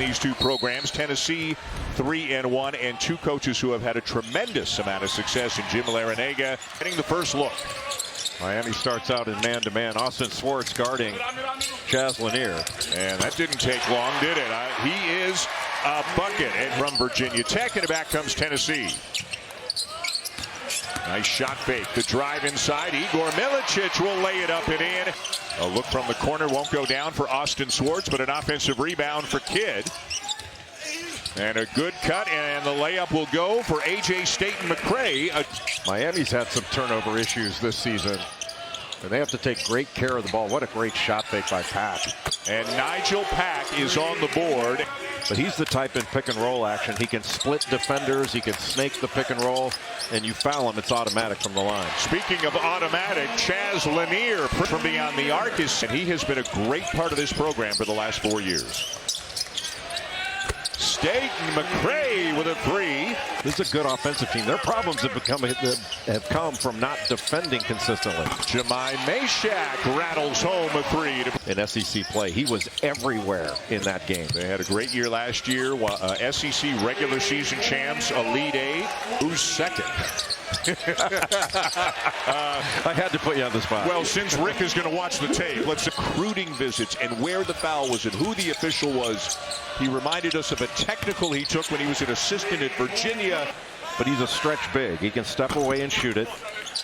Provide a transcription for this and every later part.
these two programs. Tennessee 3-1, and two coaches who have had a tremendous amount of success in Jim Larrañaga. Getting the first look. Miami starts out in man-to-man. Austin Swartz guarding Chaz Lanier. And that didn't take long, did it? He is a bucket. And from Virginia Tech, and back comes Tennessee. Nice shot fake. The drive inside. Igor Milicic will lay it up and in. A look from the corner won't go down for Austin Swartz, but an offensive rebound for Kidd. And a good cut, and the layup will go for A.J. Staten-McCray. Miami's had some turnover issues this season, and they have to take great care of the ball. What a great shot fake by Pack. And Nigel Pack is on the board. But he's the type in pick and roll action. He can split defenders. He can snake the pick and roll. And you foul him, it's automatic from the line. Speaking of automatic, Chaz Lanier from beyond the arc and he has been a great part of this program for the last 4 years. Staten-McCray with a three. This is a good offensive team. Their problems have come from not defending consistently. Jahmai Mashack rattles home a three. In SEC play, he was everywhere in that game. They had a great year last year. SEC regular season champs, Elite Eight. Who's second? I had to put you on the spot. Well, since Rick is going to watch the tape, let's recruiting visits and where the foul was and who the official was. He reminded us of a technical he took when he was an assistant at Virginia. But he's a stretch big. He can step away and shoot it,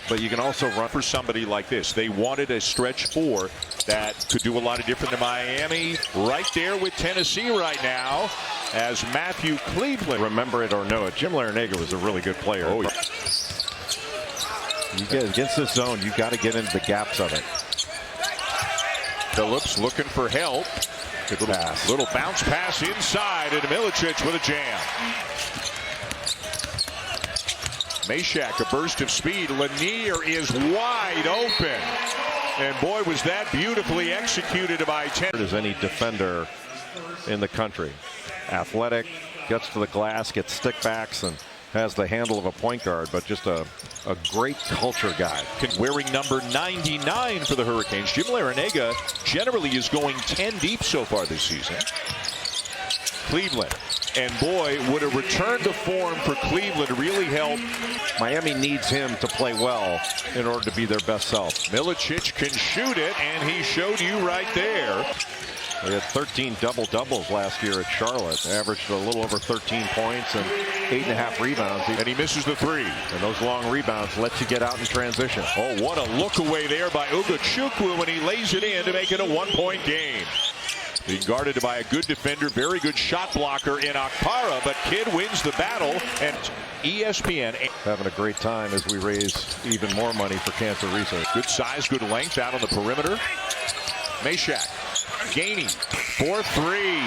but you can also run. For somebody like this, they wanted a stretch four that could do a lot of different than Miami. Right there with Tennessee right now as Matthew Cleveland. Remember it or know it, Jim Larrañaga was a really good player. Oh, yeah. You get against this zone, you got to get into the gaps of it. Phillips looking for help. Good pass. Little bounce pass inside, and Milicic with a jam. Mashack, a burst of speed. Lanier is wide open. And boy, was that beautifully executed by Tennessee. As any defender in the country. Athletic, gets to the glass, gets stick backs, and has the handle of a point guard, but just a great culture guy. Wearing number 99 for the Hurricanes. Jim Larrañaga generally is going 10 deep so far this season. Cleveland. And boy, would a return to form for Cleveland really help. Miami needs him to play well in order to be their best self. Milicic can shoot it, and he showed you right there. They had 13 double-doubles last year at Charlotte. Averaged a little over 13 points and 8.5 rebounds. And he misses the three. And those long rebounds let you get out in transition. Oh, what a look away there by Ugochukwu when he lays it in to make it a one-point game. Being guarded by a good defender, very good shot blocker in Okpara, but Kidd wins the battle. And ESPN having a great time as we raise even more money for cancer research. Good size, good length out on the perimeter. Mashack gaining for three.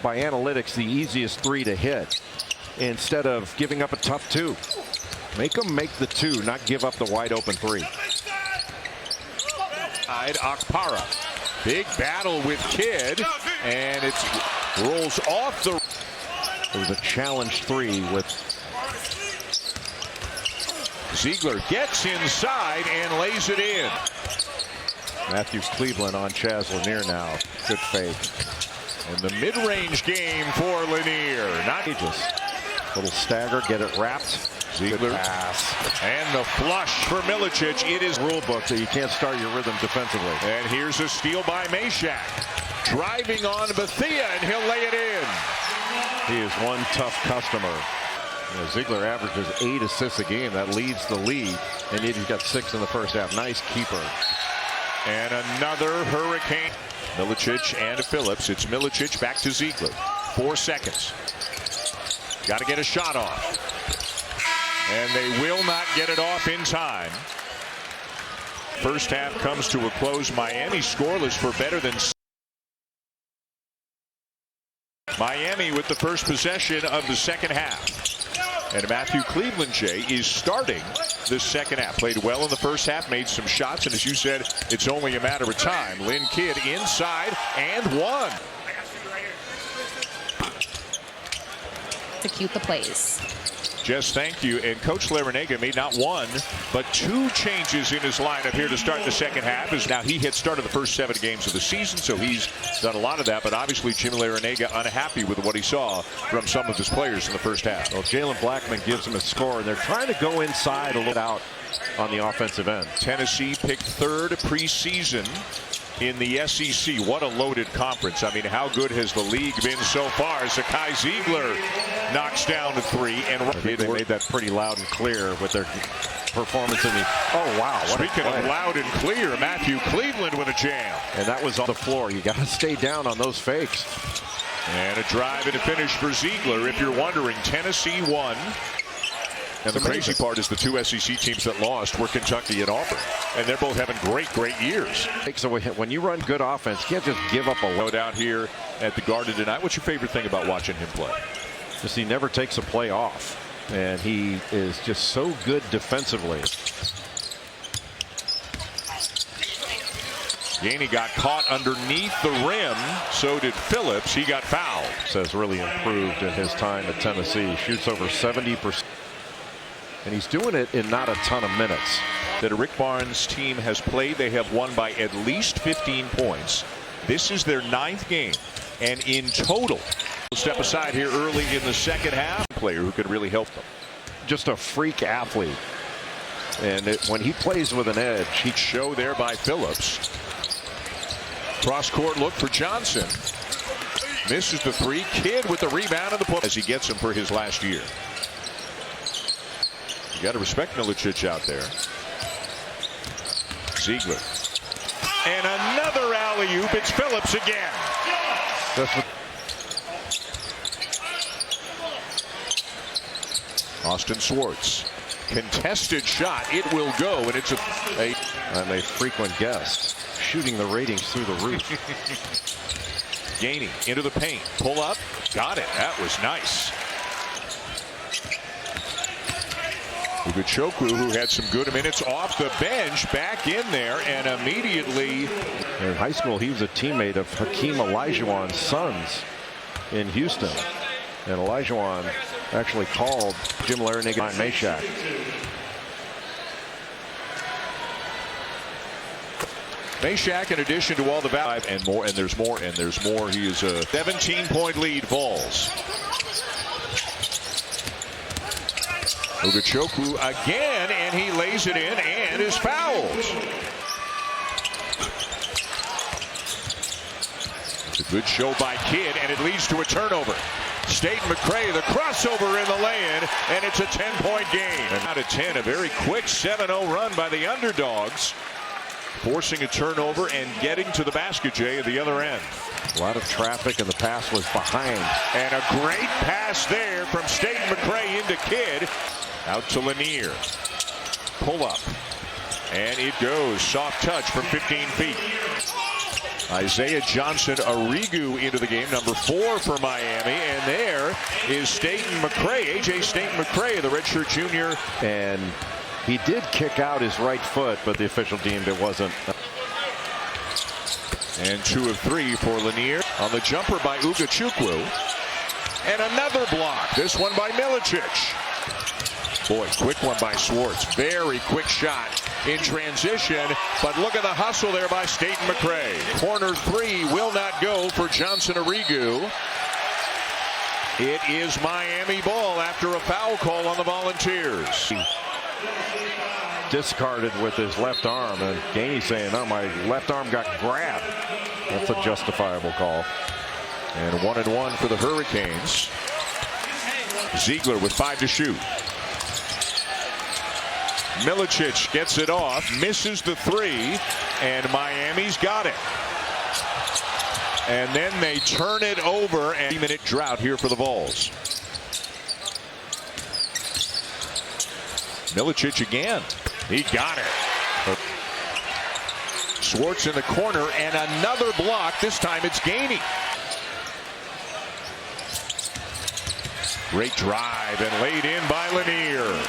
By analytics, the easiest three to hit instead of giving up a tough two. Make them make the two, not give up the wide open three. Okpara. Big battle with Kidd, and it rolls off the. It was a challenge three with Ziegler gets inside and lays it in. Matthew Cleveland on Chaz Lanier now. Good fake. And the mid-range game for Lanier. Not just little stagger, get it wrapped. Ziegler pass. And the flush for Milicic. It is rule book that you can't start your rhythm defensively. And here's a steal by Mashack. Driving on Bethea, and he'll lay it in. He is one tough customer. Ziegler averages 8 assists a game. That leads the league. And he's got 6 in the first half. Nice keeper. And another Hurricane. Milicic and Phillips. It's Milicic back to Ziegler. 4 seconds. Got to get a shot off. And they will not get it off in time. First half comes to a close. Miami scoreless for better than. Miami with the first possession of the second half. And Matthew Cleveland, Jay, is starting the second half. Played well in the first half, made some shots, and as you said, it's only a matter of time. Lynn Kidd inside and one. Execute the plays. Jess, thank you. And Coach Larrañaga made not one, but two changes in his lineup here to start the second half. Now he had started the first 7 games of the season, so he's done a lot of that. But obviously, Jim Larrañaga unhappy with what he saw from some of his players in the first half. Well, Jalen Blackman gives him a score, and they're trying to go inside a little out on the offensive end. Tennessee picked 3rd preseason in the SEC. What a loaded conference. I mean, how good has the league been so far? Zakai Ziegler knocks down to 3. And they made that pretty loud and clear with their performance in the... Oh, wow. Speaking of loud and clear, Matthew Cleveland with a jam. And that was on the floor. You got to stay down on those fakes. And a drive and a finish for Ziegler. If you're wondering, Tennessee won. And the crazy part is the 2 SEC teams that lost were Kentucky and Auburn. And they're both having great years. So when you run good offense, you can't just give up a load. Down here at the Garden tonight. What's your favorite thing about watching him play? Just he never takes a play off. And he is just so good defensively. Gainey got caught underneath the rim. So did Phillips. He got fouled. Has really improved in his time at Tennessee. Shoots over 70%. And he's doing it in not a ton of minutes. That a Rick Barnes team has played, they have won by at least 15 points. This is their 9th game. And in total, we'll step aside here early in the second half. Player who could really help them. Just a freak athlete. And when he plays with an edge, he'd show there by Phillips. Cross court look for Johnson. Misses the 3. Kidd with the rebound and the pull as he gets him for his last year. You got to respect Milicic out there. Ziegler. And another alley-oop. It's Phillips again. That's what Austin Swartz. Contested shot. It will go, and it's a frequent guest. Shooting the ratings through the roof. Gainey into the paint. Pull up. Got it. That was nice. Ugochukwu, who had some good minutes off the bench, back in there and immediately. In high school, he was a teammate of Hakeem Olajuwon's sons in Houston. And Olajuwon actually called Jim Larrañaga Meshack. Meshack, in addition to all the value and more, and there's more, and there's more. He is a 17-point lead. Falls. Ugochukwu again, and he lays it in and is fouled. It's a good show by Kidd, and it leads to a turnover. Staten McCray, the crossover in the lay-in, and it's a 10-point game. And out of 10, a very quick 7-0 run by the underdogs, forcing a turnover and getting to the basket, Jay, at the other end. A lot of traffic, and the pass was behind. And a great pass there from Staten McCray into Kidd. Out to Lanier. Pull up. And it goes. Soft touch from 15 feet. Isaiah Johnson-Arrigu into the game, number 4 for Miami. And there is Staten McCray, A.J. Staten McCray, the redshirt junior. And he did kick out his right foot, but the official deemed it wasn't. And 2 of 3 for Lanier. On the jumper by Ugochukwu. And another block. This one by Milicic. Boy, quick one by Swartz. Very quick shot in transition. But look at the hustle there by Staten McCray. Corner 3 will not go for Johnson-Arrigu. It is Miami ball after a foul call on the Volunteers. Discarded with his left arm, and Gainey saying, "Oh, my left arm got grabbed." That's a justifiable call. And 1-1 for the Hurricanes. Ziegler with 5 to shoot. Milicic gets it off, misses the 3, and Miami's got it. And then they turn it over, and 3-minute drought here for the Vols. Milicic again. He got it. Swartz in the corner, and another block. This time it's Gainey. Great drive and laid in by Lanier.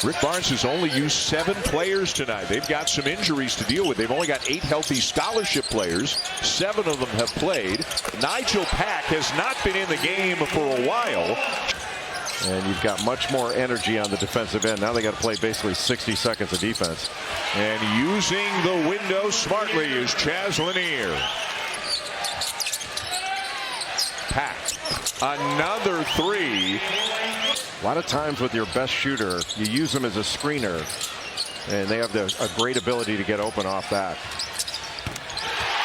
Rick Barnes has only used 7 players tonight. They've got some injuries to deal with. They've only got 8 healthy scholarship players. 7 of them have played. Nigel Pack has not been in the game for a while. And you've got much more energy on the defensive end. Now they got to play basically 60 seconds of defense. And using the window smartly is Chaz Lanier. Pack. Another three. A lot of times with your best shooter, you use them as a screener. And they have a great ability to get open off that.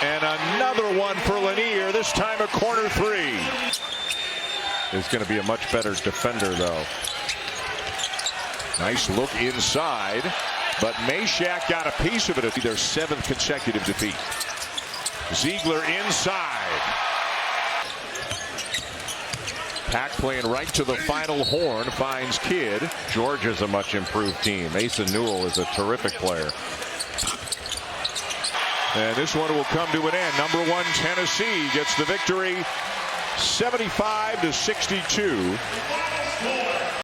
And another one for Lanier, this time a corner three. Is going to be a much better defender, though. Nice look inside, but Meshack got a piece of it. Their 7th consecutive defeat. Ziegler inside. Pack playing right to the final horn, finds Kidd. Georgia's a much improved team. Asa Newell is a terrific player. And this one will come to an end. Number 1 Tennessee gets the victory, 75-62.